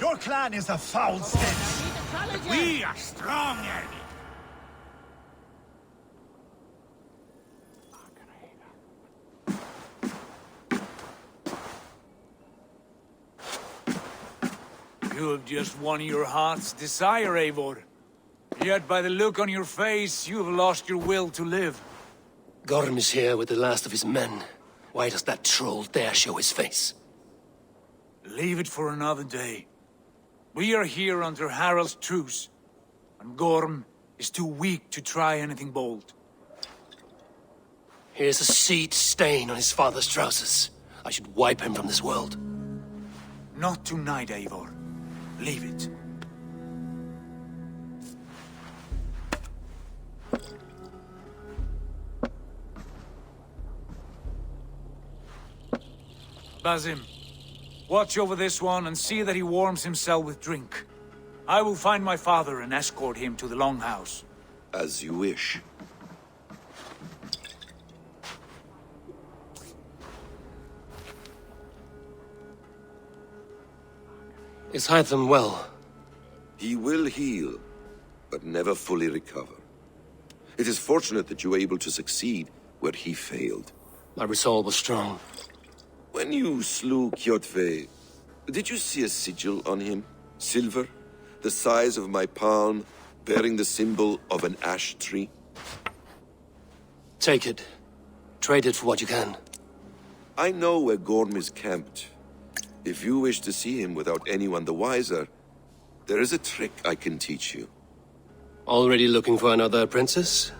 Your clan is a foul stench. But we are strong, Ernie. You have just won your heart's desire, Eivor. Yet by the look on your face, you have lost your will to live. Gorm is here with the last of his men. Why does that troll dare show his face? Leave it for another day. We are here under Harald's truce, and Gorm is too weak to try anything bold. Here's a seed stain on his father's trousers. I should wipe him from this world. Not tonight, Eivor. Leave it. Basim, watch over this one and see that he warms himself with drink. I will find my father and escort him to the Longhouse. As you wish. Is Hytham well? He will heal, but never fully recover. It is fortunate that you were able to succeed where he failed. My resolve was strong. When you slew Kjotve, did you see a sigil on him? Silver, the size of my palm, bearing the symbol of an ash tree? Take it. Trade it for what you can. I know where Gorm is camped. If you wish to see him without anyone the wiser, there is a trick I can teach you. Already looking for another princess?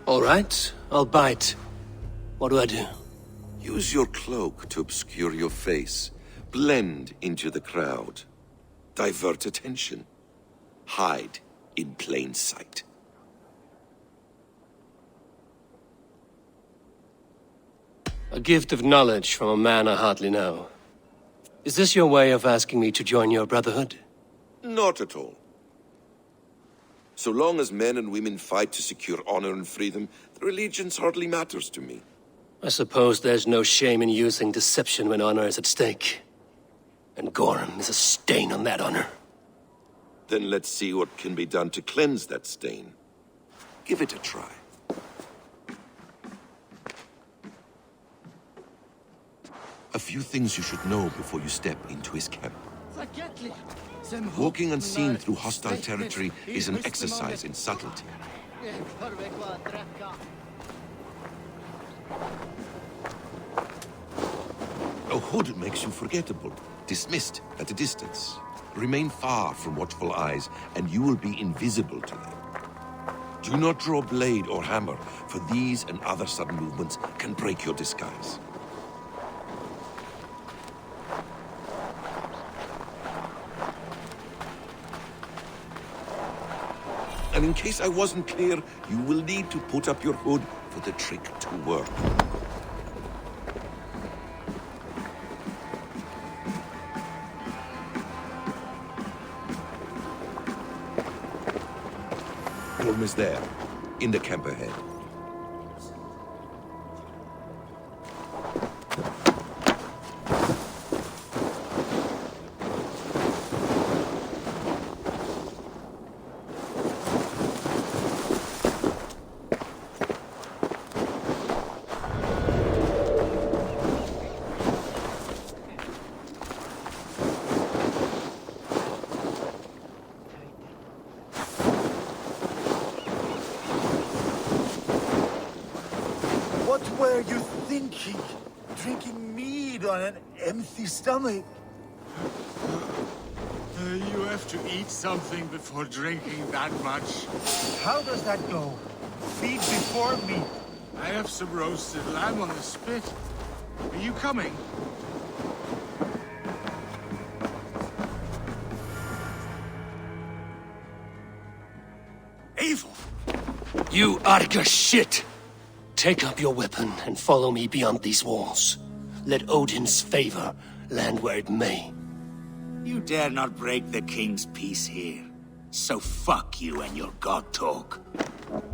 All right, I'll bite. What do I do? Use your cloak to obscure your face. Blend into the crowd. Divert attention. Hide in plain sight. A gift of knowledge from a man I hardly know. Is this your way of asking me to join your brotherhood? Not at all. So long as men and women fight to secure honor and freedom, their allegiance hardly matters to me. I suppose there's no shame in using deception when honor is at stake. And Gorm is a stain on that honor. Then let's see what can be done to cleanse that stain. Give it a try. A few things you should know before you step into his camp. Walking unseen through hostile territory is an exercise in subtlety. A hood makes you forgettable, dismissed at a distance. Remain far from watchful eyes, and you will be invisible to them. Do not draw blade or hammer, for these and other sudden movements can break your disguise. And in case I wasn't clear, you will need to put up your hood for the trick to work. Gorm is there, in the camp ahead. What were you thinking? Drinking mead on an empty stomach. You have to eat something before drinking that much. How does that go? Feed before meat. I have some roasted lamb on the spit. Are you coming? Eivor! You Arga shit! Take up your weapon and follow me beyond these walls. Let Odin's favor land where it may. You dare not break the king's peace here. So fuck you and your god talk.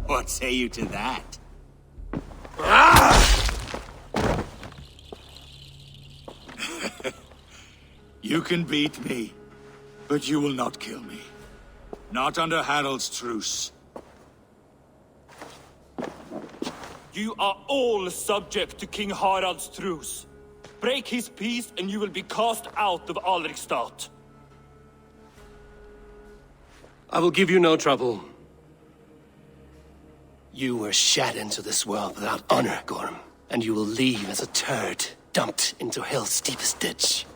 What say you to that? You can beat me, but you will not kill me. Not under Harald's truce. You are all subject to King Harald's truce. Break his peace and you will be cast out of Alrikstad. I will give you no trouble. You were shat into this world without honor, Gorm, and you will leave as a turd dumped into hell's deepest ditch.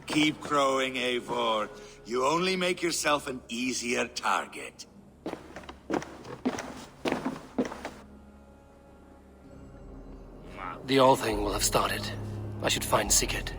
Keep crowing, Eivor. You only make yourself an easier target. The All-Thing will have started. I should find Sigurd.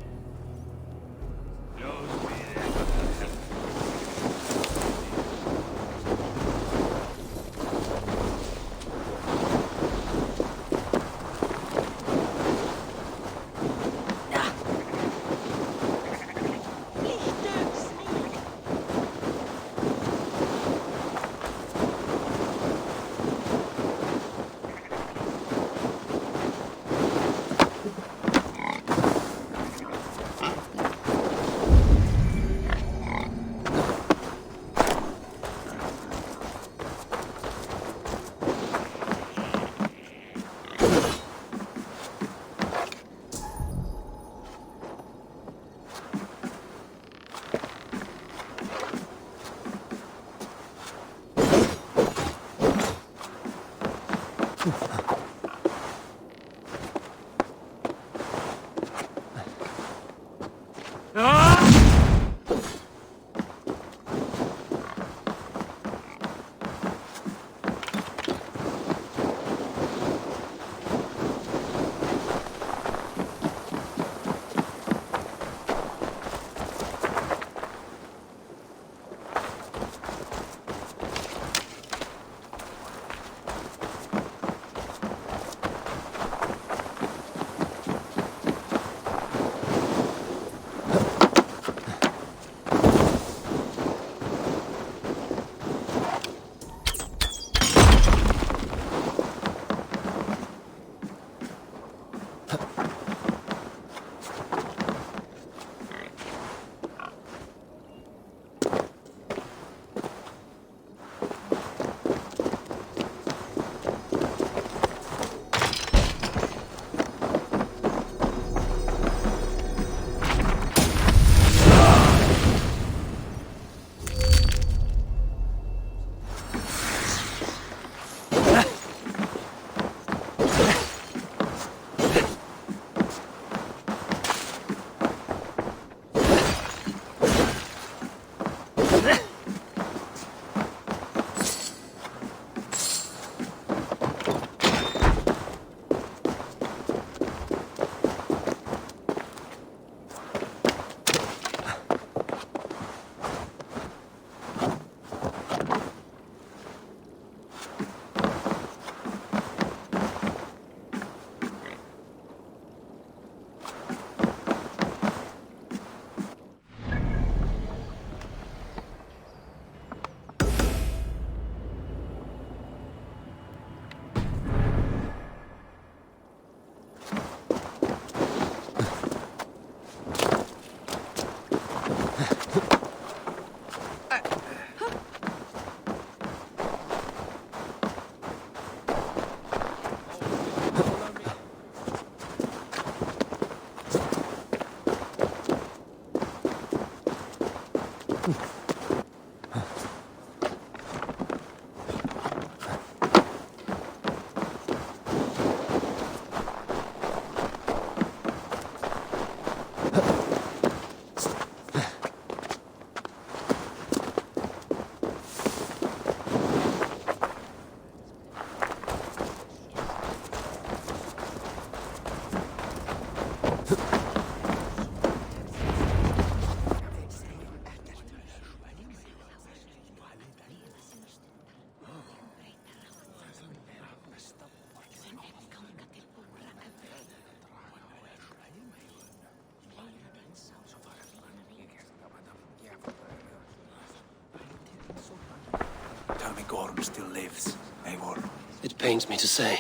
Gorm still lives, Eivor. It pains me to say.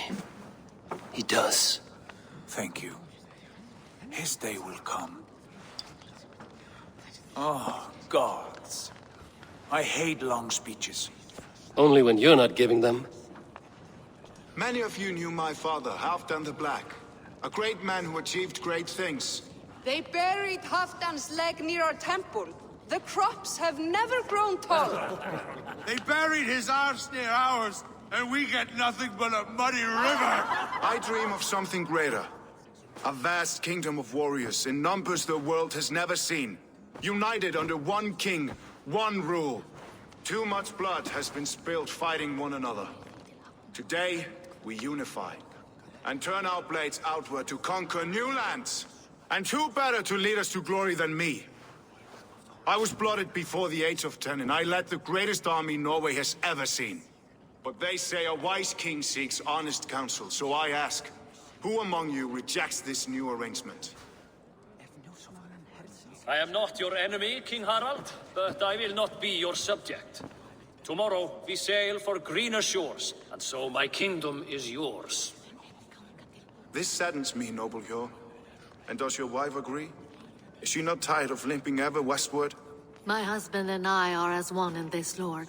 He does. Thank you. His day will come. Oh, gods. I hate long speeches. Only when you're not giving them. Many of you knew my father, Halfdan the Black. A great man who achieved great things. They buried Halfdan's leg near our temple. The crops have never grown taller. They buried his arse near ours, and we get nothing but a muddy river. I dream of something greater. A vast kingdom of warriors in numbers the world has never seen. United under one king, one rule. Too much blood has been spilled fighting one another. Today, we unify. And turn our blades outward to conquer new lands. And who better to lead us to glory than me? I was blooded before the age of 10, and I led the greatest army Norway has ever seen. But they say a wise king seeks honest counsel, so I ask, who among you rejects this new arrangement? I am not your enemy, King Harald, but I will not be your subject. Tomorrow we sail for greener shores, and so my kingdom is yours. This saddens me, noble Hjor. And does your wife agree? Is she not tired of limping ever westward? My husband and I are as one in this, Lord.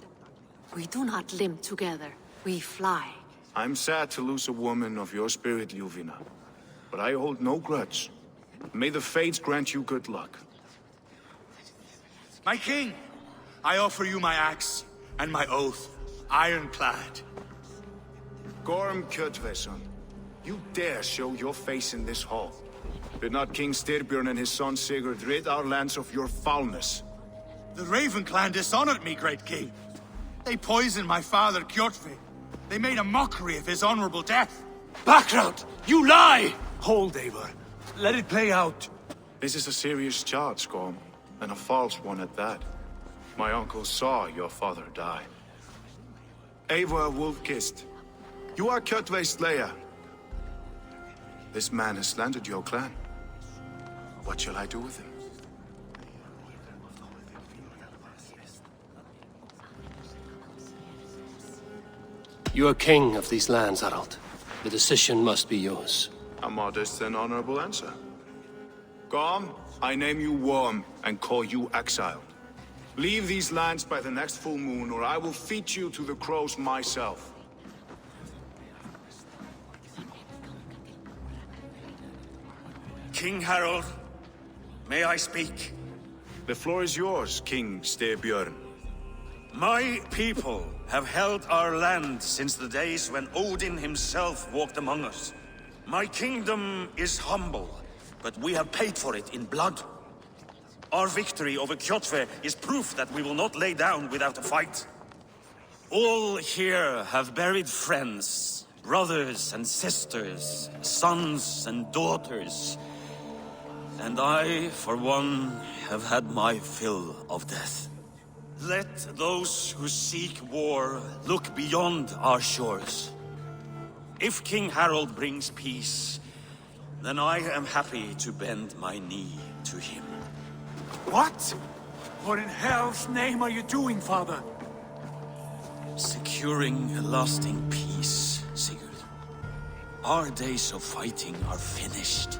We do not limp together. We fly. I'm sad to lose a woman of your spirit, Ljuvina. But I hold no grudge. May the fates grant you good luck. My king, I offer you my axe and my oath, ironclad. Gorm Kjotveson, you dare show your face in this hall. Did not King Styrbjörn and his son Sigurd rid our lands of your foulness? The Raven clan dishonored me, great king. They poisoned my father, Kjotve. They made a mockery of his honorable death. Background! You lie! Hold, Eivor. Let it play out. This is a serious charge, Gorm, and a false one at that. My uncle saw your father die. Eivor Wolf-Kissed, you are Kjotve's slayer. This man has slandered your clan. What shall I do with him? You are king of these lands, Harald. The decision must be yours. A modest and honorable answer. Gorm, I name you Worm and call you exiled. Leave these lands by the next full moon, or I will feed you to the crows myself. King Harald, may I speak? The floor is yours, King Styrbjörn. My people have held our land since the days when Odin himself walked among us. My kingdom is humble, but we have paid for it in blood. Our victory over Kjotve is proof that we will not lay down without a fight. All here have buried friends, brothers and sisters, sons and daughters. And I, for one, have had my fill of death. Let those who seek war look beyond our shores. If King Harald brings peace, then I am happy to bend my knee to him. What? What in hell's name are you doing, father? Securing a lasting peace, Sigurd. Our days of fighting are finished.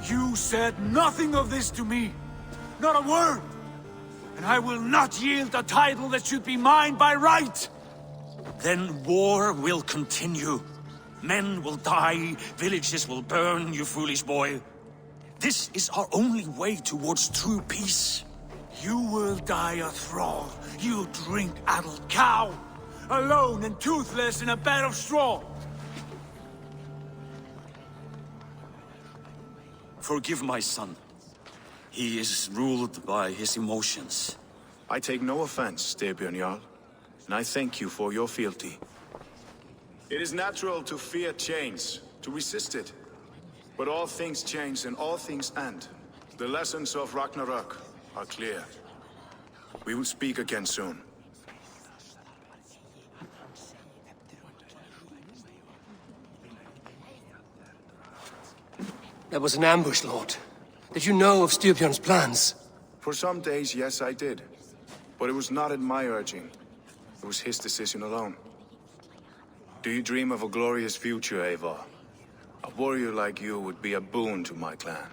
You said nothing of this to me. Not a word. And I will not yield a title that should be mine by right. Then war will continue. Men will die, villages will burn, you foolish boy. This is our only way towards true peace. You will die a thrall, you drink-addled cow. Alone and toothless in a bed of straw. Forgive my son. He is ruled by his emotions. I take no offense, Styrbjörn Jarl, and I thank you for your fealty. It is natural to fear change, to resist it. But all things change and all things end. The lessons of Ragnarok are clear. We will speak again soon. That was an ambush, Lord. Did you know of Styrbjörn's plans? For some days, yes, I did. But it was not at my urging. It was his decision alone. Do you dream of a glorious future, Eivor? A warrior like you would be a boon to my clan.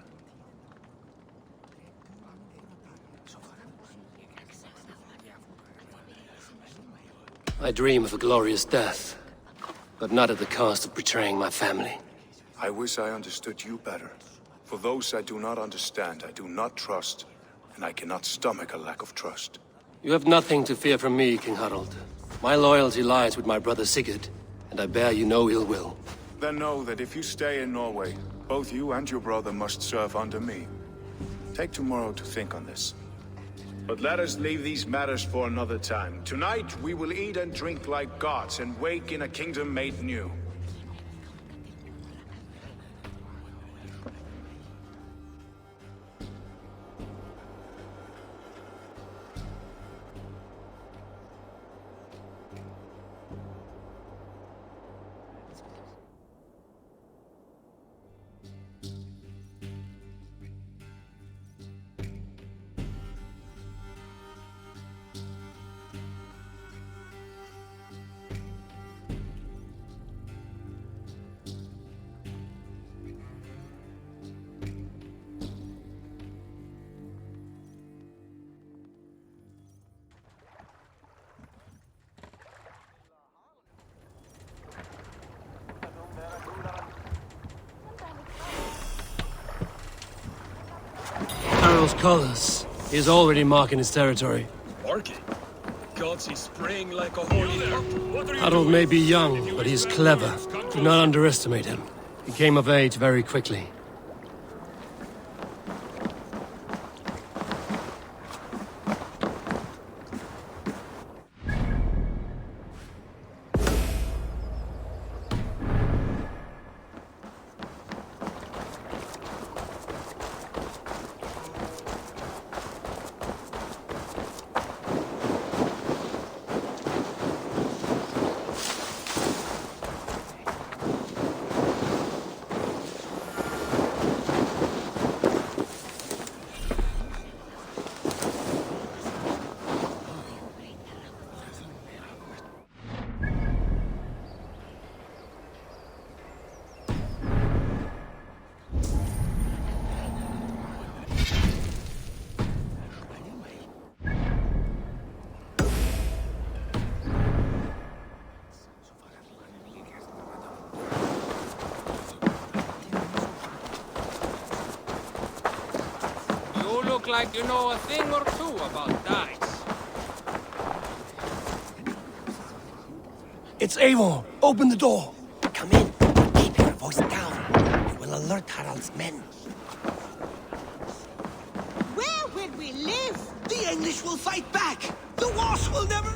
I dream of a glorious death, but not at the cost of betraying my family. I wish I understood you better. For those I do not understand, I do not trust, and I cannot stomach a lack of trust. You have nothing to fear from me, King Harald. My loyalty lies with my brother Sigurd, and I bear you no ill will. Then know that if you stay in Norway, both you and your brother must serve under me. Take tomorrow to think on this. But let us leave these matters for another time. Tonight, we will eat and drink like gods and wake in a kingdom made new. Harald's colors. He is already marking his territory. Marking? God, he's spraying like a holy... Harald may be young, but he's clever. Do not underestimate him. He came of age very quickly. Like you know a thing or two about dice. It's Eivor! Open the door! Come in. Keep your voice down. You will alert Harald's men. Where will we live? The English will fight back! The Wars will never...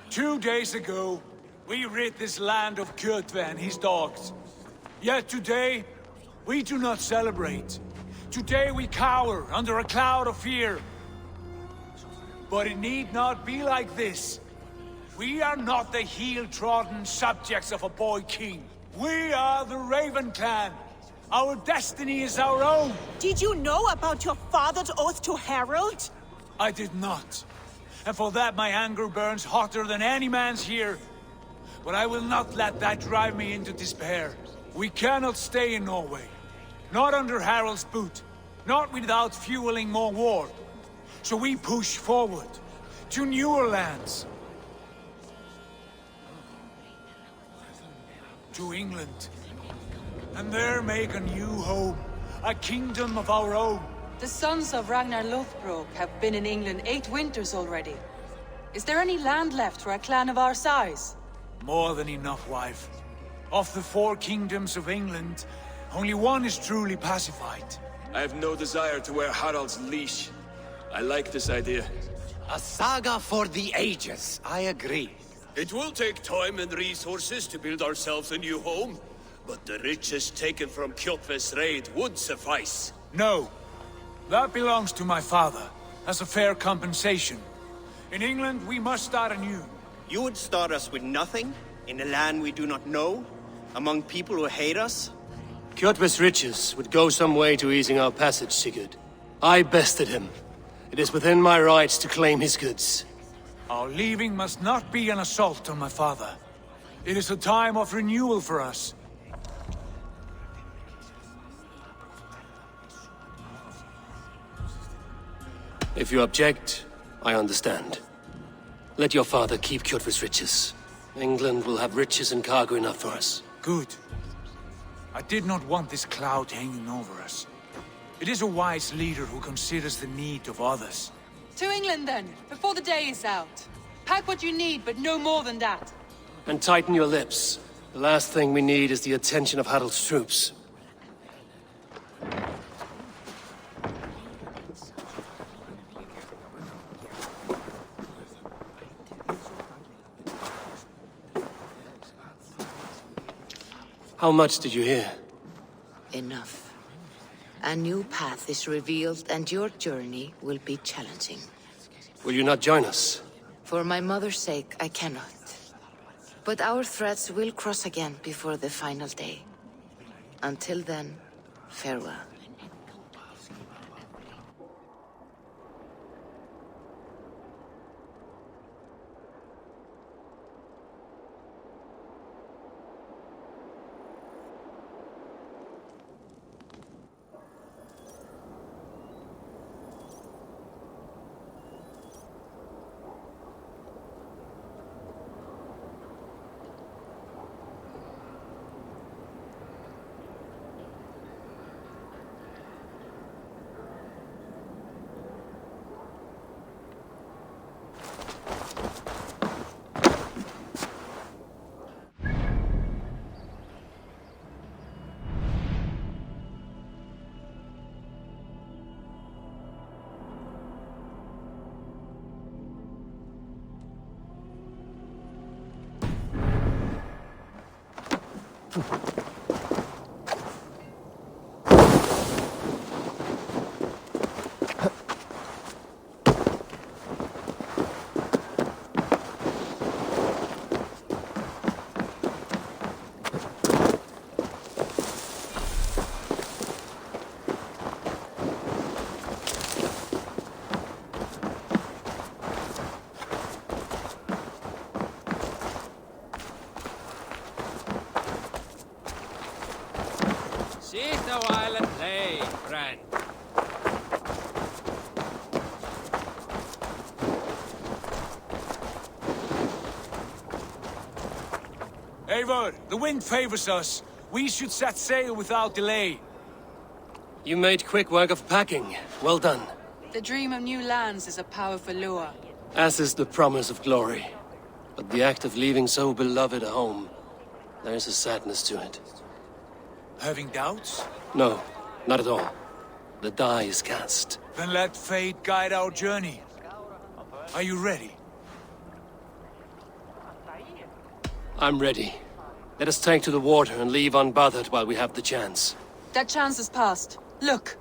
2 days ago, we rid this land of Kjotve and his dogs. Yet today, we do not celebrate. Today we cower under a cloud of fear. But it need not be like this. We are not the heel-trodden subjects of a boy king. We are the Raven clan. Our destiny is our own. Did you know about your father's oath to Harald? I did not. And for that my anger burns hotter than any man's here. But I will not let that drive me into despair. We cannot stay in Norway. Not under Harald's boot. Not without fueling more war. So we push forward. To newer lands. To England. And there make a new home. A kingdom of our own. The sons of Ragnar Lothbrok have been in England 8 winters already. Is there any land left for a clan of our size? More than enough, wife. Of the 4 kingdoms of England, only one is truly pacified. I have no desire to wear Harald's leash. I like this idea. A saga for the ages, I agree. It will take time and resources to build ourselves a new home, but the riches taken from Kjotve's raid would suffice. No. That belongs to my father, as a fair compensation. In England, we must start anew. You would start us with nothing? In a land we do not know? Among people who hate us? Kjotve's riches would go some way to easing our passage, Sigurd. I bested him. It is within my rights to claim his goods. Our leaving must not be an assault on my father. It is a time of renewal for us. If you object, I understand. Let your father keep Kjotve's riches. England will have riches and cargo enough for us. Good. I did not want this cloud hanging over us. It is a wise leader who considers the need of others. To England, then, before the day is out. Pack what you need, but no more than that. And tighten your lips. The last thing we need is the attention of Harald's troops. How much did you hear? Enough. A new path is revealed, and your journey will be challenging. Will you not join us? For my mother's sake, I cannot. But our threads will cross again before the final day. Until then, farewell. Sit a while and play, friend. Eivor, the wind favors us. We should set sail without delay. You made quick work of packing. Well done. The dream of new lands is a powerful lure. As is the promise of glory. But the act of leaving so beloved a home, there's a sadness to it. Having doubts? No, not at all. The die is cast. Then let fate guide our journey. Are you ready? I'm ready. Let us take to the water and leave unbothered while we have the chance. That chance is past. Look!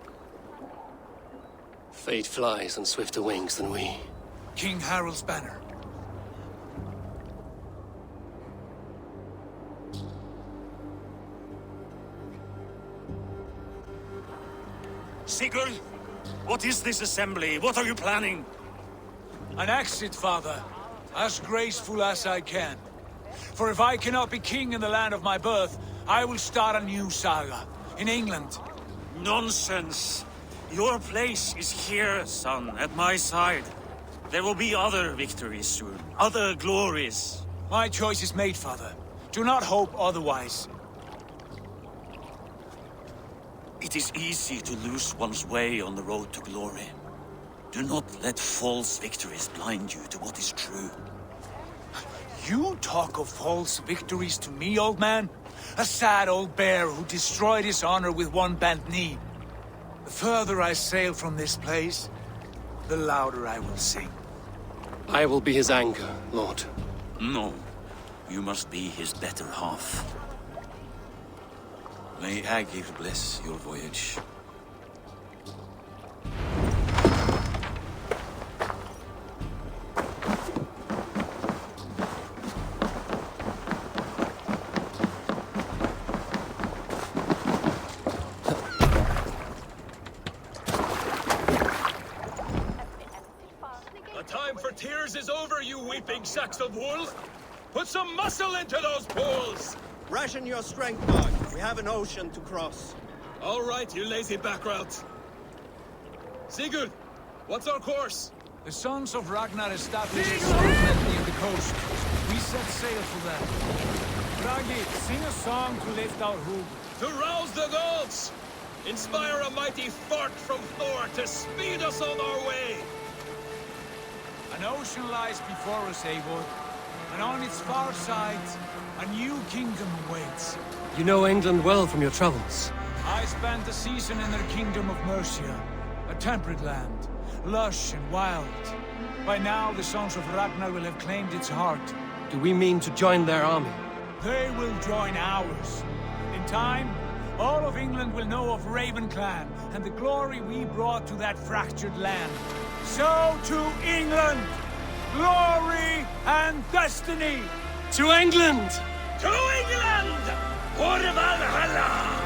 Fate flies on swifter wings than we. King Harald's banner. Sigurd, what is this assembly? What are you planning? An exit, father. As graceful as I can. For if I cannot be king in the land of my birth, I will start a new saga. In England. Nonsense. Your place is here, son, at my side. There will be other victories soon. Other glories. My choice is made, father. Do not hope otherwise. It is easy to lose one's way on the road to glory. Do not let false victories blind you to what is true. You talk of false victories to me, old man? A sad old bear who destroyed his honor with one bent knee. The further I sail from this place, the louder I will sing. I will be his anchor, Lord. No. You must be his better half. May Agir bless your voyage. years is over, you weeping sacks of wool! Put some muscle into those poles! Ration your strength, dog. We have an ocean to cross. All right, you lazy backrout. Sigurd, what's our course? The Sons of Ragnar established solidly in the coast. We set sail for them. Bragi, sing a song to lift our hoop. To rouse the gods! Inspire a mighty fart from Thor to speed us on our way! An ocean lies before us, Eivor. And on its far side, a new kingdom awaits. You know England well from your travels. I spent a season in their kingdom of Mercia. A temperate land, lush and wild. By now, the Sons of Ragnar will have claimed its heart. Do we mean to join their army? They will join ours. In time, all of England will know of Raven Clan and the glory we brought to that fractured land. So to England! Glory and destiny! To England! To England! For Valhalla!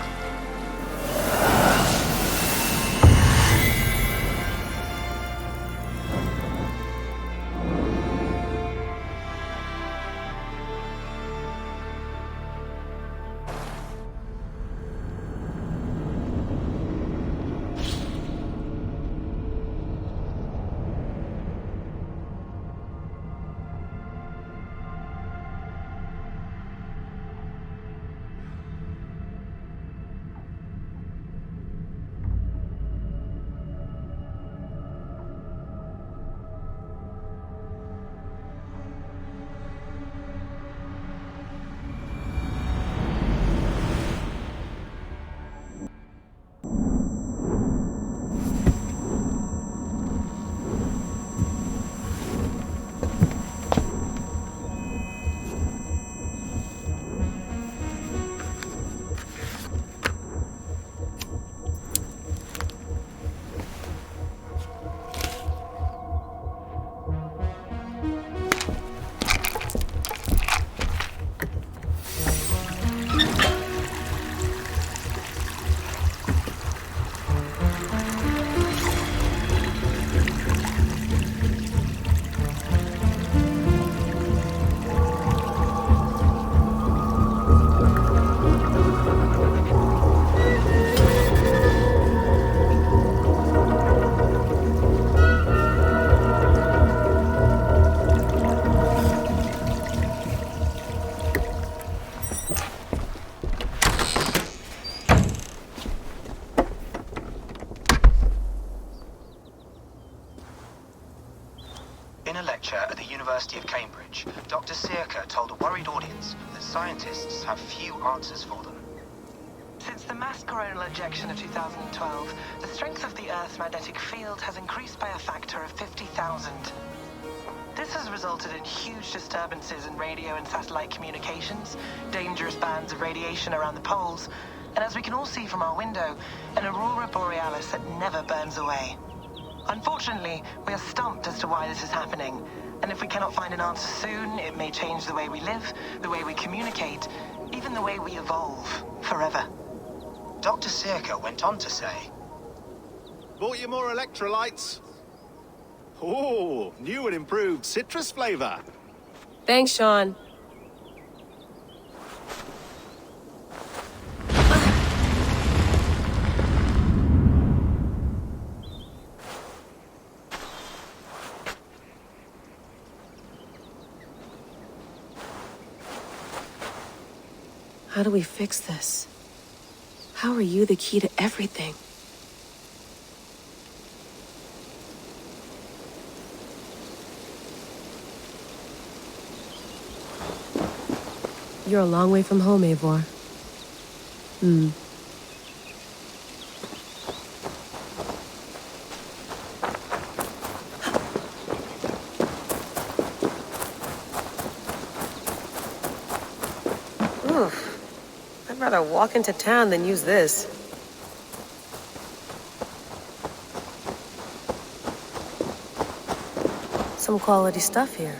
In a lecture at the University of Cambridge, Dr. Circa told a worried audience that scientists have few answers for them. Since the mass coronal ejection of 2012, the strength of the Earth's magnetic field has increased by a factor of 50,000. This has resulted in huge disturbances in radio and satellite communications, dangerous bands of radiation around the poles, and as we can all see from our window, an aurora borealis that never burns away. Unfortunately, we are stumped as to why this is happening, and if we cannot find an answer soon, it may change the way we live, the way we communicate, even the way we evolve, forever. Dr. Circa went on to say, "Bought you more electrolytes? Oh, new and improved citrus flavor." Thanks, Sean. How do we fix this? How are you the key to everything? You're a long way from home, Eivor. I'd rather walk into town than use this. Some quality stuff here.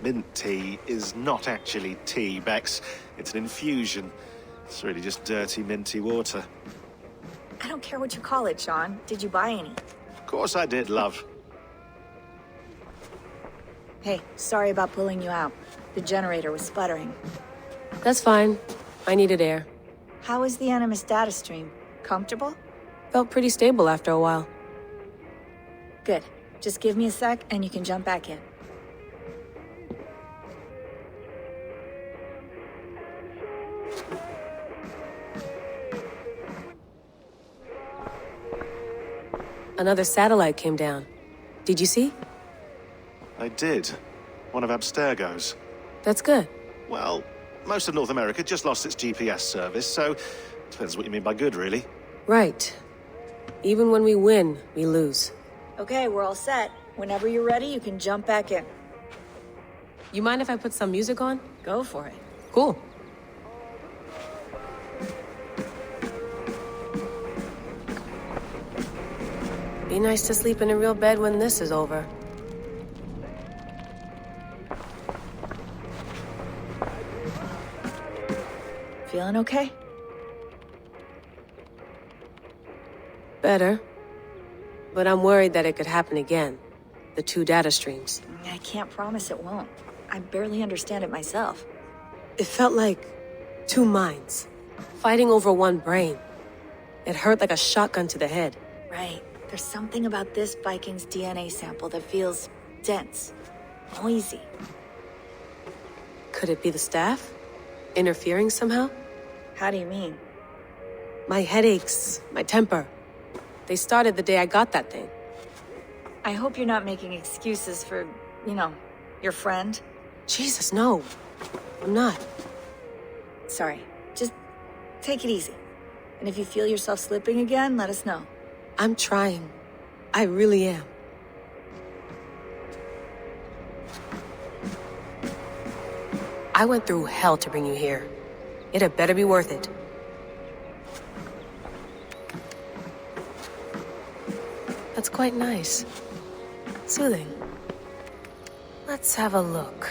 Mint tea is not actually tea, Bex. It's an infusion. It's really just dirty, minty water. I don't care what you call it, Sean. Did you buy any? Of course I did, love. Hey, sorry about pulling you out. The generator was sputtering. That's fine. I needed air. How was the Animus data stream? Comfortable? Felt pretty stable after a while. Good. Just give me a sec and you can jump back in. Another satellite came down. Did you see? I did. One of Abstergo's. That's good. Well, most of North America just lost its GPS service, so depends what you mean by good, really. Right. Even when we win, we lose. Okay, we're all set. Whenever you're ready, you can jump back in. You mind if I put some music on? Go for it. Cool. Be nice to sleep in a real bed when this is over. Feeling okay? Better. But I'm worried that it could happen again. The two data streams. I can't promise it won't. I barely understand it myself. It felt like two minds, fighting over one brain. It hurt like a shotgun to the head. Right. There's something about this Viking's DNA sample that feels dense, noisy. Could it be the staff? Interfering somehow? How do you mean? My headaches, my temper. They started the day I got that thing. I hope you're not making excuses for, your friend. Jesus, no. I'm not. Sorry. Just take it easy. And if you feel yourself slipping again, let us know. I'm trying. I really am. I went through hell to bring you here. It had better be worth it. That's quite nice. Soothing. Let's have a look.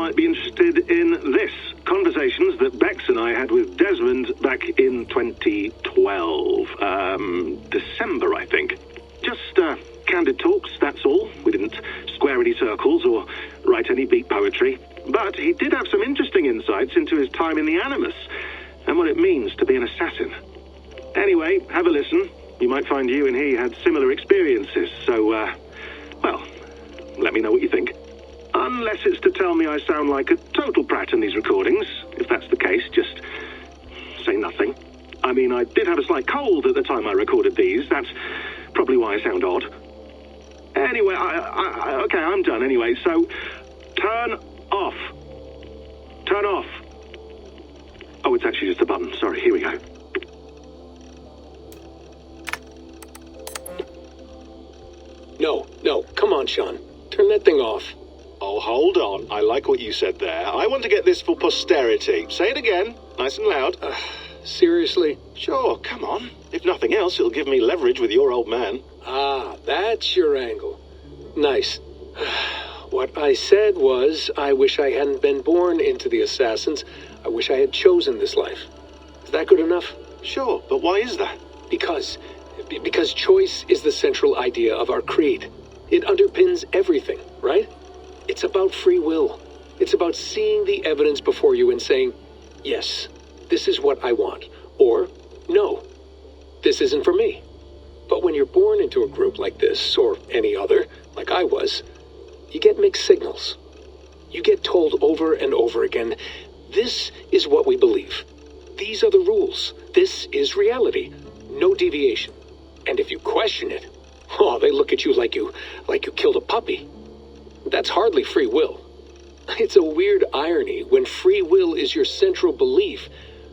might be interested in this. Conversations that Bex and I had with Desmond back in 2012. December, I think. Just, candid talks, that's all. We didn't square any circles or write any beat poetry. But he did have some interesting insights into his time in the Animus and what it means to be an assassin. Anyway, have a listen. You might find you and he had similar experiences, so, well, let me know what you think. Unless it's to tell me I sound like a total prat in these recordings. If that's the case, just say nothing. I mean, I did have a slight cold at the time I recorded these. That's probably why I sound odd. Anyway, okay, I'm done anyway, so turn off. Turn off. Oh, it's actually just a button. Sorry, here we go. No, come on, Sean. Turn that thing off. Oh, hold on. I like what you said there. I want to get this for posterity. Say it again, nice and loud. Seriously? Sure, come on. If nothing else, it'll give me leverage with your old man. Ah, that's your angle. Nice. What I said was, I wish I hadn't been born into the Assassins. I wish I had chosen this life. Is that good enough? Sure, but why is that? Because choice is the central idea of our creed. It underpins everything, right? It's about free will. It's about seeing the evidence before you and saying, yes, this is what I want. Or, no, this isn't for me. But when you're born into a group like this, or any other, like I was, you get mixed signals. You get told over and over again, this is what we believe. These are the rules. This is reality. No deviation. And if you question it, oh, they look at you like you killed a puppy. That's hardly free will. It's a weird irony when free will is your central belief,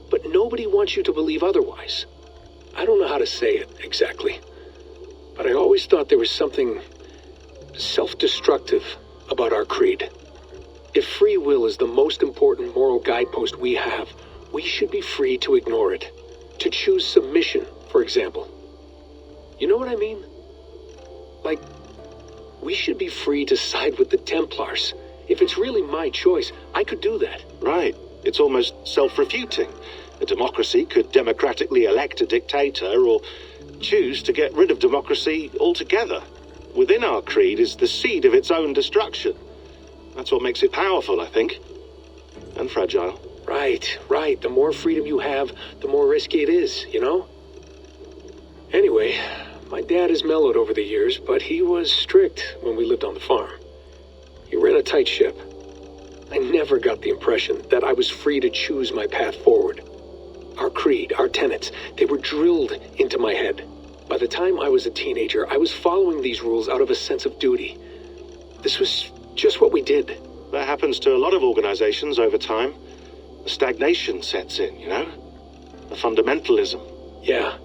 but nobody wants you to believe otherwise. I don't know how to say it exactly, but I always thought there was something self-destructive about our creed. If free will is the most important moral guidepost we have, we should be free to ignore it. To choose submission, for example. You know what I mean? Like, we should be free to side with the Templars. If it's really my choice, I could do that. Right. It's almost self-refuting. A democracy could democratically elect a dictator or choose to get rid of democracy altogether. Within our creed is the seed of its own destruction. That's what makes it powerful, I think. And fragile. Right. The more freedom you have, the more risky it is, you know? Anyway, my dad has mellowed over the years, but he was strict when we lived on the farm. He ran a tight ship. I never got the impression that I was free to choose my path forward. Our creed, our tenets, they were drilled into my head. By the time I was a teenager, I was following these rules out of a sense of duty. This was just what we did. That happens to a lot of organizations over time. The stagnation sets in, you know? The fundamentalism. Yeah.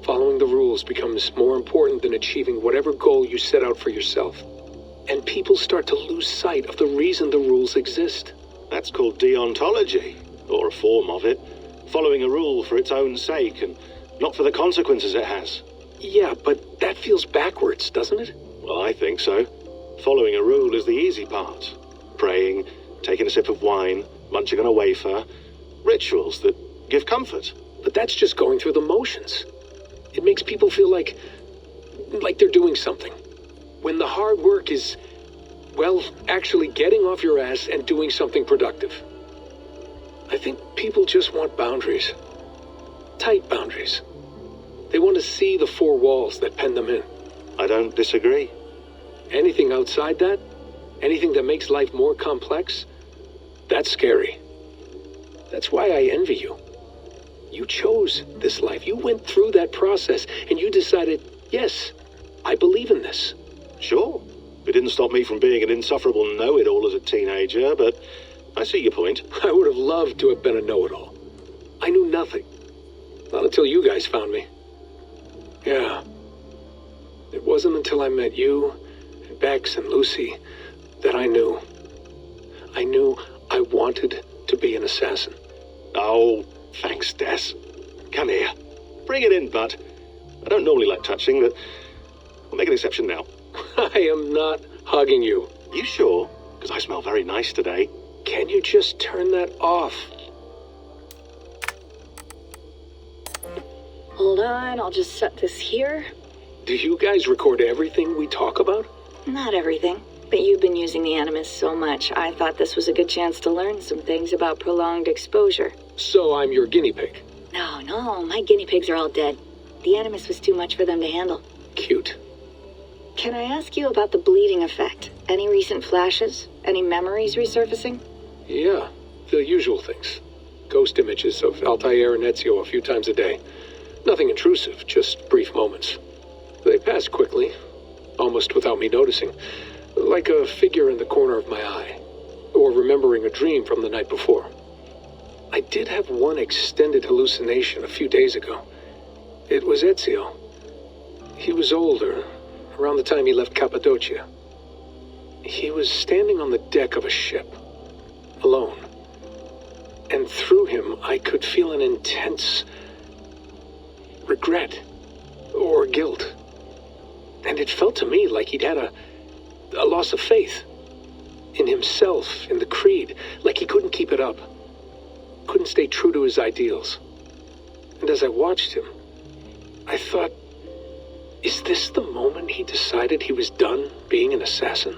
Following the rules becomes more important than achieving whatever goal you set out for yourself. And people start to lose sight of the reason the rules exist. That's called deontology, or a form of it. Following a rule for its own sake, and not for the consequences it has. Yeah, but that feels backwards, doesn't it? Well, I think so. Following a rule is the easy part. Praying, taking a sip of wine, munching on a wafer. Rituals that give comfort. But that's just going through the motions. It makes people feel like they're doing something. When the hard work is, well, actually getting off your ass and doing something productive. I think people just want boundaries. Tight boundaries. They want to see the four walls that pen them in. I don't disagree. Anything outside that, anything that makes life more complex, that's scary. That's why I envy you. You chose this life. You went through that process and you decided, yes, I believe in this. Sure. It didn't stop me from being an insufferable know-it-all as a teenager, but I see your point. I would have loved to have been a know-it-all. I knew nothing. Not until you guys found me. Yeah. It wasn't until I met you, and Bex and Lucy, that I knew. I knew I wanted to be an assassin. Oh, thanks, Des. Come here. Bring it in, bud. I don't normally like touching, but we'll make an exception now. I am not hugging you. You sure? Because I smell very nice today. Can you just turn that off? Hold on, I'll just set this here. Do you guys record everything we talk about? Not everything, but you've been using the Animus so much, I thought this was a good chance to learn some things about prolonged exposure. So I'm your guinea pig? No, my guinea pigs are all dead. The Animus was too much for them to handle. Cute. Can I ask you about the bleeding effect? Any recent flashes? Any memories resurfacing? Yeah, the usual things. Ghost images of Altair and Ezio a few times a day. Nothing intrusive, just brief moments. They pass quickly, almost without me noticing. Like a figure in the corner of my eye. Or remembering a dream from the night before. I did have one extended hallucination a few days ago. It was Ezio. He was older, around the time he left Cappadocia. He was standing on the deck of a ship, alone. And through him, I could feel an intense regret or guilt. And it felt to me like he'd had a loss of faith in himself, in the creed, like he couldn't keep it up, couldn't stay true to his ideals. And as I watched him, I thought, is this the moment he decided he was done being an assassin?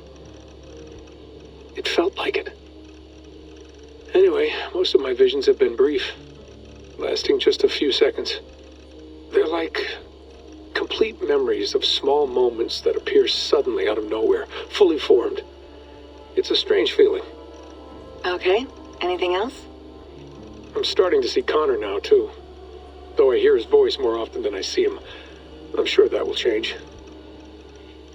It felt like it. Anyway, most of my visions have been brief, lasting just a few seconds. They're like complete memories of small moments that appear suddenly out of nowhere, fully formed. It's a strange feeling. Okay, anything else? I'm starting to see Connor now, too. Though I hear his voice more often than I see him. I'm sure that will change.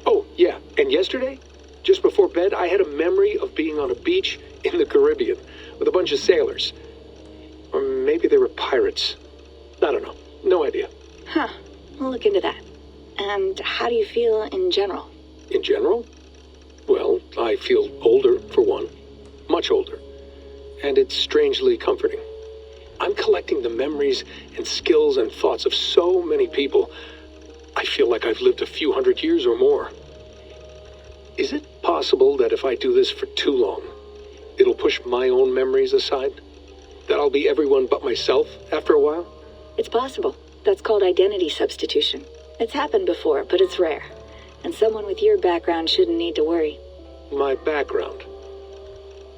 Oh, yeah, and yesterday, just before bed, I had a memory of being on a beach in the Caribbean with a bunch of sailors. Or maybe they were pirates. I don't know. No idea. Huh. We'll look into that. And how do you feel in general? In general? Well, I feel older, for one. Much older. And it's strangely comforting. I'm collecting the memories and skills and thoughts of so many people. I feel like I've lived a few hundred years or more. Is it possible that if I do this for too long, it'll push my own memories aside? That I'll be everyone but myself after a while? It's possible. That's called identity substitution. It's happened before, but it's rare. And someone with your background shouldn't need to worry. My background?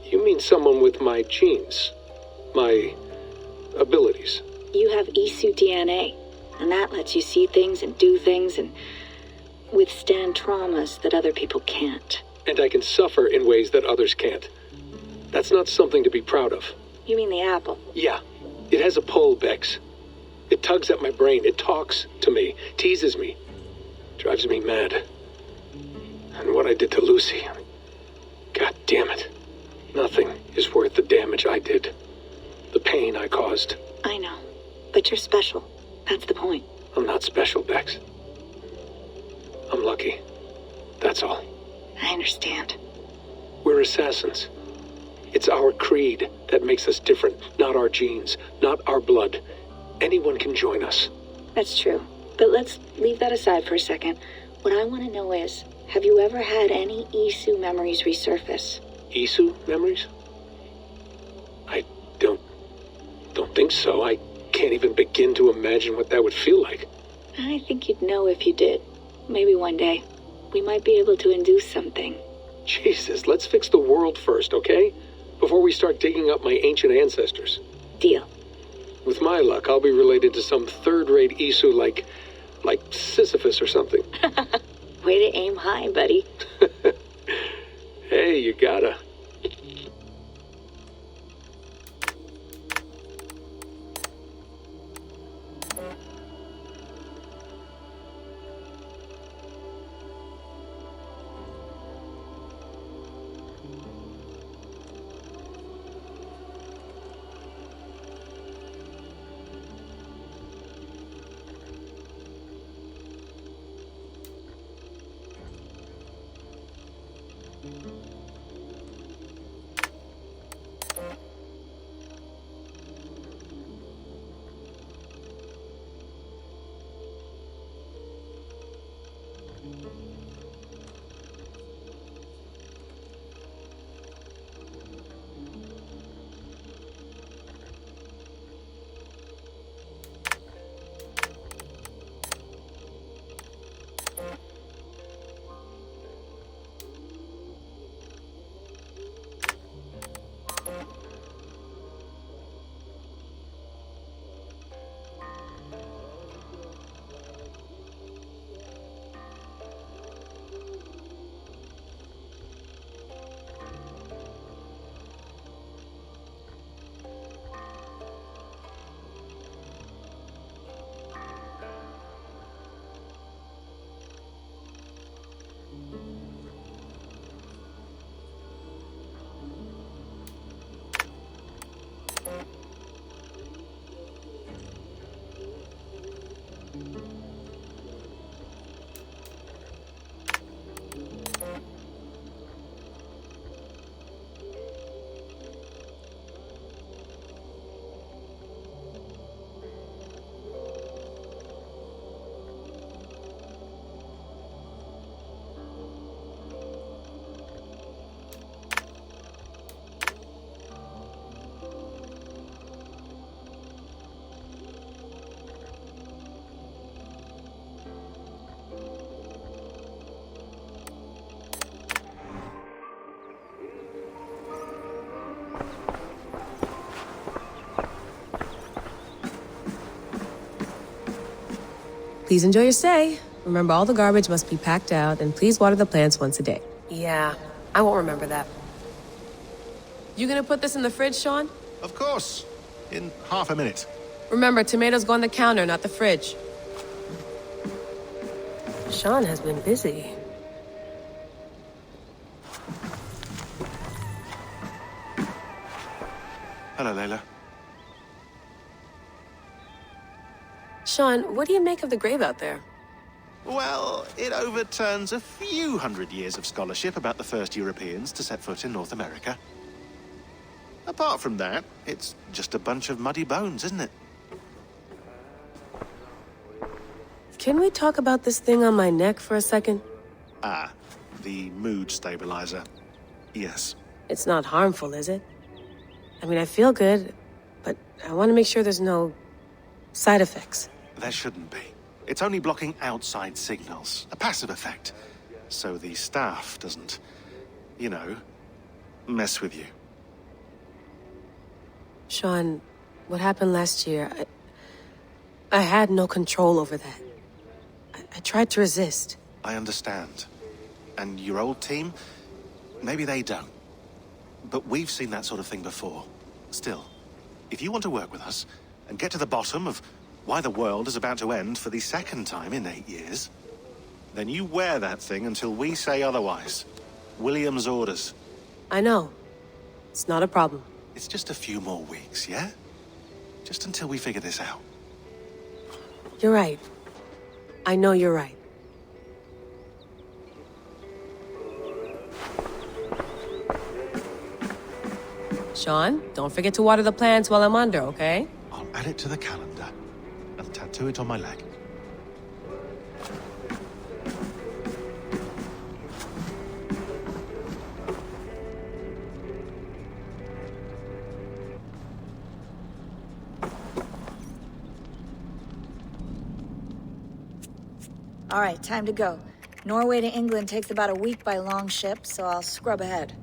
You mean someone with my genes? My abilities? You have Isu DNA, and that lets you see things and do things and withstand traumas that other people can't. And I can suffer in ways that others can't. That's not something to be proud of. You mean the apple? Yeah. It has a pull, Bex. It tugs at my brain. It talks to me. Teases me. Drives me mad. And what I did to Lucy... God damn it. Nothing is worth the damage I did. The pain I caused. I know. But you're special. That's the point. I'm not special, Bex. I'm lucky. That's all. I understand. We're assassins. It's our creed that makes us different, not our genes, not our blood. Anyone can join us. That's true. But let's leave that aside for a second. What I want to know is, have you ever had any Isu memories resurface? Isu memories? I don't think so. I can't even begin to imagine what that would feel like. I think you'd know if you did. Maybe one day. We might be able to induce something. Jesus, let's fix the world first, okay? Before we start digging up my ancient ancestors. Deal. With my luck, I'll be related to some third-rate Isu like Sisyphus or something. Way to aim high, buddy. Hey, you gotta. Please enjoy your stay. Remember, all the garbage must be packed out, and please water the plants once a day. Yeah, I won't remember that. You gonna put this in the fridge, Sean? Of course. In half a minute. Remember, tomatoes go on the counter, not the fridge. Sean has been busy. Hello, Layla. Sean, what do you make of the grave out there? Well, it overturns a few hundred years of scholarship about the first Europeans to set foot in North America. Apart from that, it's just a bunch of muddy bones, isn't it? Can we talk about this thing on my neck for a second? Ah, the mood stabilizer. Yes. It's not harmful, is it? I mean, I feel good, but I want to make sure there's no side effects. There shouldn't be. It's only blocking outside signals, a passive effect. So the staff doesn't, you know, mess with you. Sean, what happened last year, I had no control over that. I tried to resist. I understand. And your old team, maybe they don't. But we've seen that sort of thing before. Still, if you want to work with us and get to the bottom of why the world is about to end for the second time in 8 years, then you wear that thing until we say otherwise. William's orders. I know. It's not a problem. It's just a few more weeks, yeah? Just until we figure this out. You're right. I know you're right. Sean, don't forget to water the plants while I'm under, okay? I'll add it to the calendar and tattoo it on my leg. All right, time to go. Norway to England takes about a week by long ship, so I'll scrub ahead.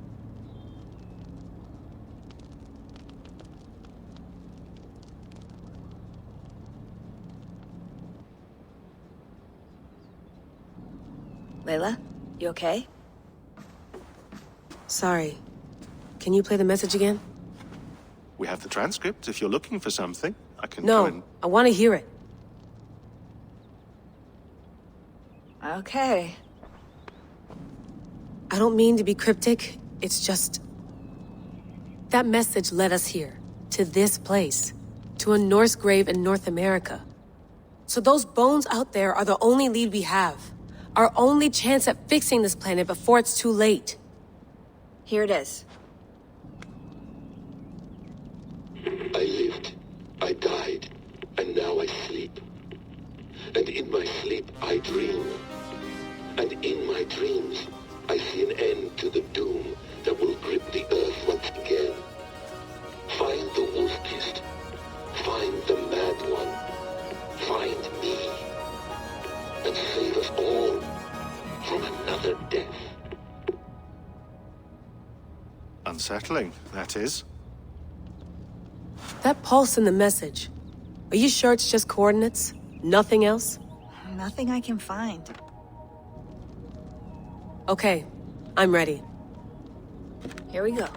Layla, you okay? Sorry. Can you play the message again? We have the transcript. If you're looking for something, I can No, go and... I want to hear it. Okay. I don't mean to be cryptic. It's just... that message led us here. To this place. To a Norse grave in North America. So those bones out there are the only lead we have. Our only chance at fixing this planet before it's too late. Here it is. I lived, I died, and now I sleep. And in my sleep I dream. And in my dreams I see an end to the doom that will grip the earth once again. Find the wolf-kissed. Find the mad one. Find me. And save us all from another death. Unsettling, that is. That pulse in the message. Are you sure it's just coordinates? Nothing else? Nothing I can find. Okay, I'm ready. Here we go.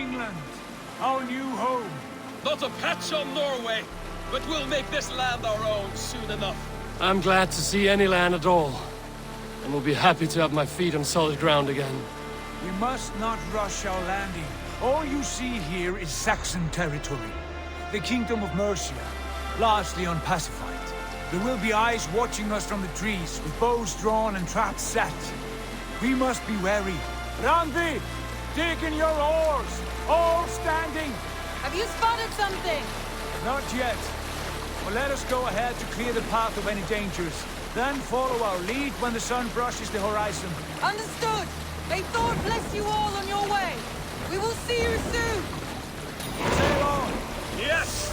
England, our new home. Not a patch on Norway, but we'll make this land our own soon enough. I'm glad to see any land at all, and will be happy to have my feet on solid ground again. We must not rush our landing. All you see here is Saxon territory. The Kingdom of Mercia, largely unpacified. There will be eyes watching us from the trees, with bows drawn and traps set. We must be wary. Randi, dig in your oars! All standing! Have you spotted something? Not yet. But let us go ahead to clear the path of any dangers. Then follow our lead when the sun brushes the horizon. Understood! May Thor bless you all on your way! We will see you soon! Sail on! Yes!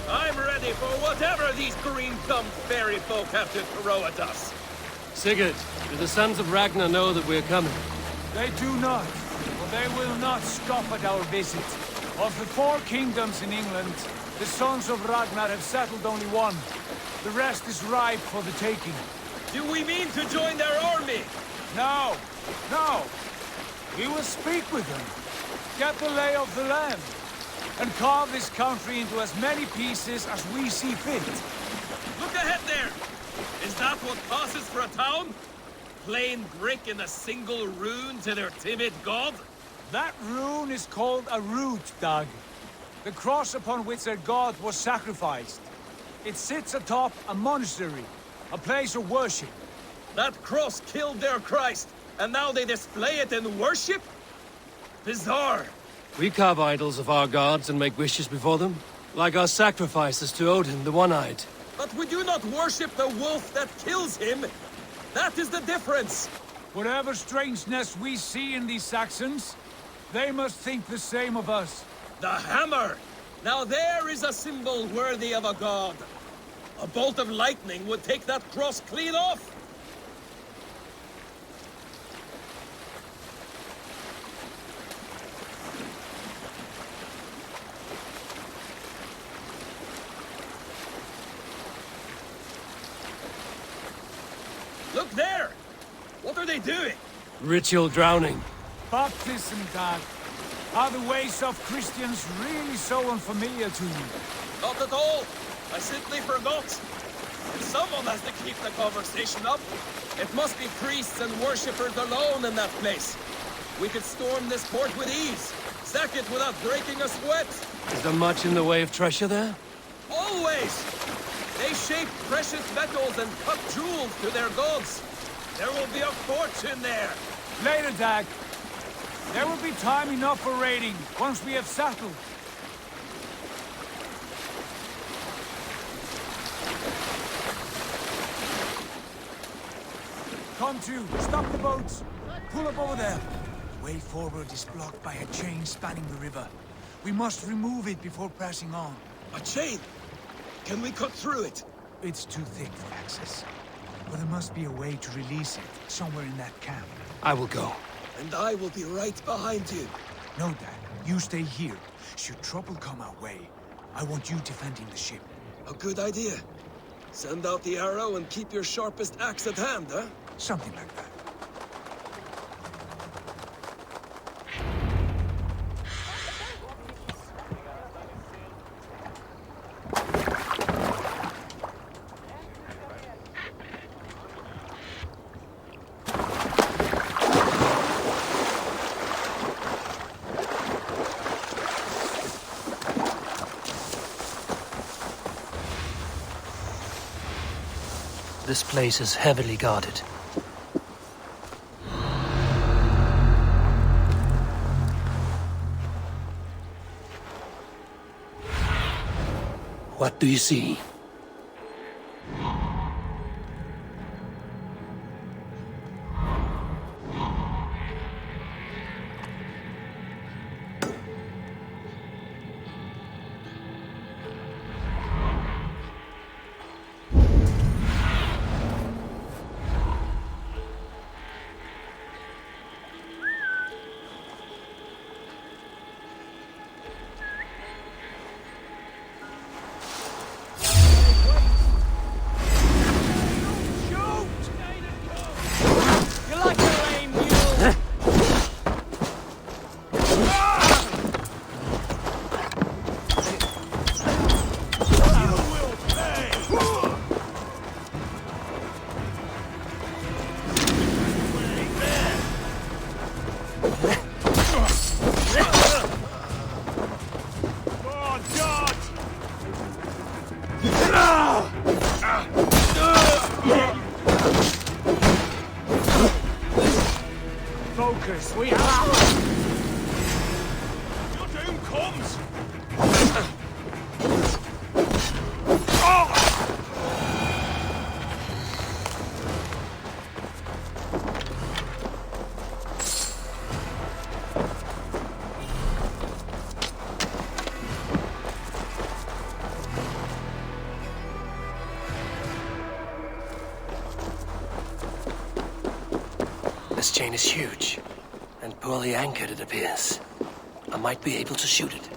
I'm ready for whatever these green-thumbed fairy folk have to throw at us. Sigurd, do the sons of Ragnar know that we're coming? They do not, but they will not scoff at our visit. Of the 4 kingdoms in England, the sons of Ragnar have settled only one. The rest is ripe for the taking. Do we mean to join their army? No, no. We will speak with them, get the lay of the land, and carve this country into as many pieces as we see fit. Look ahead there! Is that what passes for a town? Plain brick and a single rune to their timid god? That rune is called a root, Dag. The cross upon which their god was sacrificed. It sits atop a monastery, a place of worship. That cross killed their Christ, and now they display it in worship? Bizarre. We carve idols of our gods and make wishes before them, like our sacrifices to Odin, the One-Eyed. But we do not worship the wolf that kills him. That is the difference. Whatever strangeness we see in these Saxons, they must think the same of us. The hammer! Now there is a symbol worthy of a god. A bolt of lightning would take that cross clean off. Look there! What are they doing? Ritual drowning. Baptism, Dag. Are the ways of Christians really so unfamiliar to you? Not at all. I simply forgot. Someone has to keep the conversation up. It must be priests and worshippers alone in that place. We could storm this port with ease. Sack it without breaking a sweat. Is there much in the way of treasure there? Always! They shape precious metals and cut jewels to their gods. There will be a fortune there. Later, Dag. There will be time enough for raiding, once we have settled. Come to, stop the boats. Pull up over there. The way forward is blocked by a chain spanning the river. We must remove it before pressing on. A chain? Can we cut through it? It's too thick for access. But there must be a way to release it, somewhere in that camp. I will go. And I will be right behind you. No, Dad. You stay here. Should trouble come our way, I want you defending the ship. A good idea. Send out the arrow and keep your sharpest axe at hand, huh? Something like that. This place is heavily guarded. What do you see? focus. We have... Your doom comes! This chain is huge, and poorly anchored, it appears. I might be able to shoot it.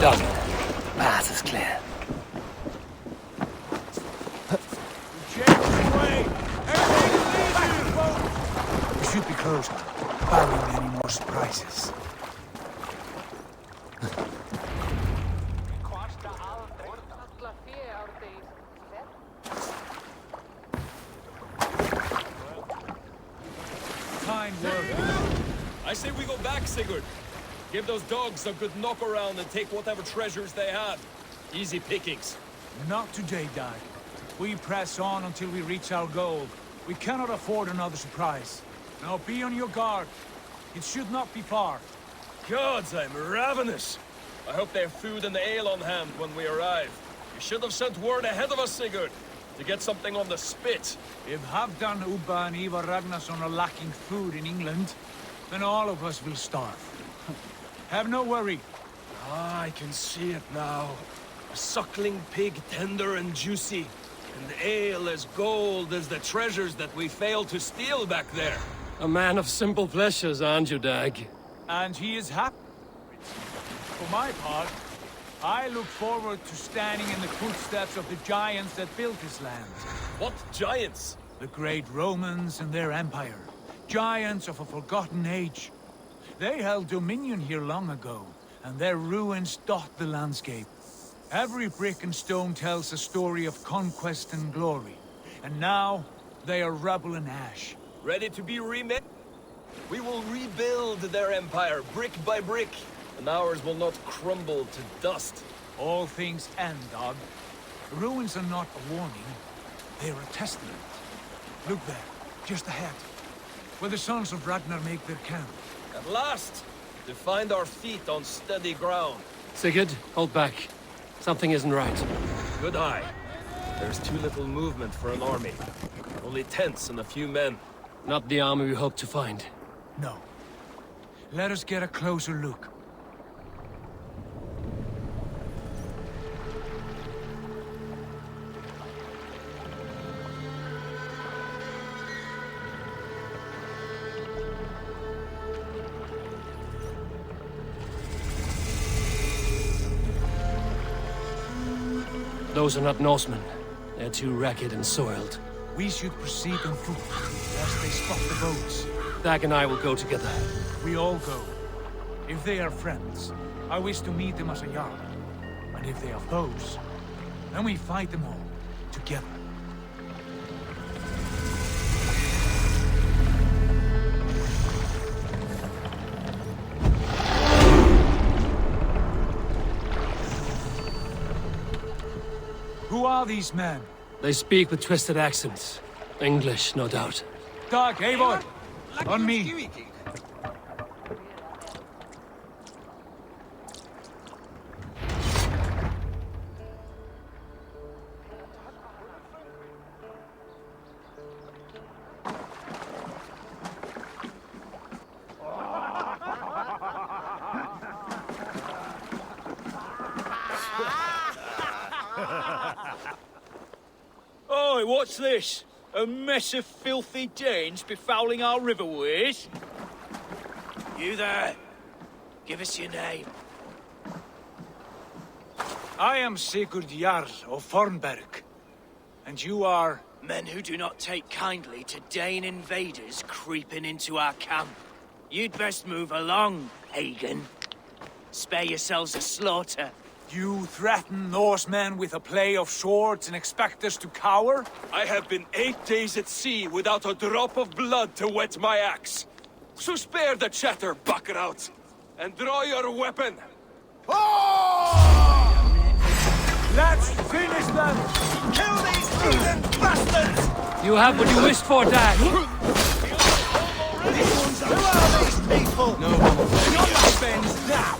Done. Path is clear. We should be close, barring any more surprises. Fine work. I say we go back, Sigurd. Give those dogs a good knock around and take whatever treasures they have. Easy pickings. Not today, Dag. We press on until we reach our goal. We cannot afford another surprise. Now be on your guard. It should not be far. Gods, I'm ravenous. I hope they have food and ale on hand when we arrive. You should have sent word ahead of us, Sigurd, to get something on the spit. If Halfdan, Ubba and Eivor Ragnarsson are lacking food in England, then all of us will starve. Have no worry. Ah, I can see it now. A suckling pig, tender and juicy. And ale as gold as the treasures that we failed to steal back there. A man of simple pleasures, aren't you, Dag? And he is happy. For my part, I look forward to standing in the footsteps of the giants that built this land. What giants? The great Romans and their empire. Giants of a forgotten age. They held dominion here long ago, and their ruins dot the landscape. Every brick and stone tells a story of conquest and glory. And now, they are rubble and ash. Ready to be remade? We will rebuild their empire, brick by brick, and ours will not crumble to dust. All things end, Dog. The ruins are not a warning. They are a testament. Look there, just ahead, where the sons of Ragnar make their camp. At last, to find our feet on steady ground. Sigurd, hold back. Something isn't right. Good eye. There's too little movement for an army. Only tents and a few men. Not the army we hope to find. No. Let us get a closer look. Those are not Norsemen. They're too ragged and soiled. We should proceed on foot, lest they spot the boats. Dag and I will go together. We all go. If they are friends, I wish to meet them as a Jarl. And if they are foes, then we fight them all, together. Who are these men? They speak with twisted accents. English, no doubt. Dag, Eivor! On me! Oi, what's this? A mess of filthy Danes befouling our riverways? You there? Give us your name. I am Sigurd Jarl of Fornberg. And you are? Men who do not take kindly to Dane invaders creeping into our camp. You'd best move along, pagan. Spare yourselves a slaughter. You threaten Norsemen with a play of swords and expect us to cower? I have been 8 days at sea without a drop of blood to wet my axe. So spare the chatter, buckerout, and draw your weapon. Let's finish them! Kill these heathen bastards! You have what you wished for, Dad. Who are these people? No one will bends now!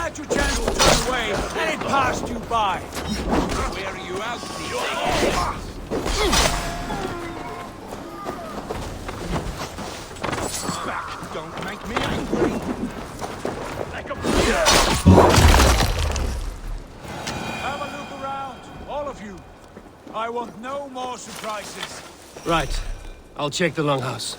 Had your chance to turn away, and it passed you by. Where are you out, Back, don't make me angry. Have a look around, all of you. I want no more surprises. Right. I'll check the longhouse.